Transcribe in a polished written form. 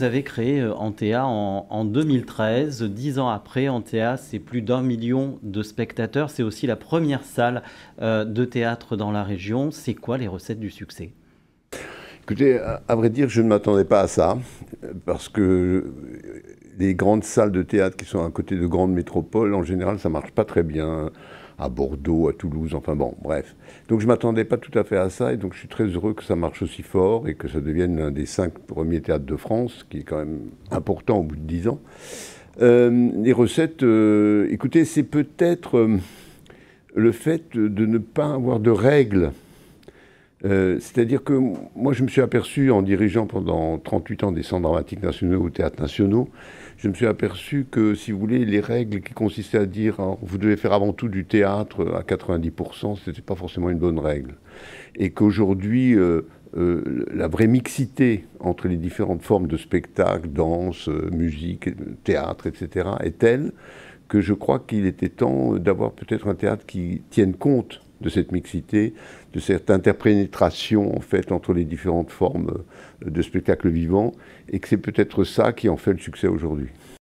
Vous avez créé Antea en 2013. 10 ans après, Antea, c'est plus d'1 million de spectateurs. C'est aussi la première salle de théâtre dans la région. C'est quoi les recettes du succès? Écoutez, à vrai dire, je ne m'attendais pas à ça, parce que les grandes salles de théâtre qui sont à côté de grandes métropoles, en général, ça marche pas très bien. À Bordeaux, à Toulouse, enfin bon, bref. Donc je ne m'attendais pas tout à fait à ça, et donc je suis très heureux que ça marche aussi fort et que ça devienne l'un des 5 premiers théâtres de France, ce qui est quand même important au bout de 10 ans. Les recettes, écoutez, c'est peut-être le fait de ne pas avoir de règles. C'est-à-dire que moi, je me suis aperçu, en dirigeant pendant 38 ans des centres dramatiques nationaux ou théâtres nationaux, je me suis aperçu que, si vous voulez, les règles qui consistaient à dire vous devez faire avant tout du théâtre à 90%, ce n'était pas forcément une bonne règle. Et qu'aujourd'hui, la vraie mixité entre les différentes formes de spectacle, danse, musique, théâtre, etc., est telle que je crois qu'il était temps d'avoir peut-être un théâtre qui tienne compte de cette mixité, de cette interpénétration en fait entre les différentes formes de spectacle vivant, et que c'est peut-être ça qui en fait le succès aujourd'hui.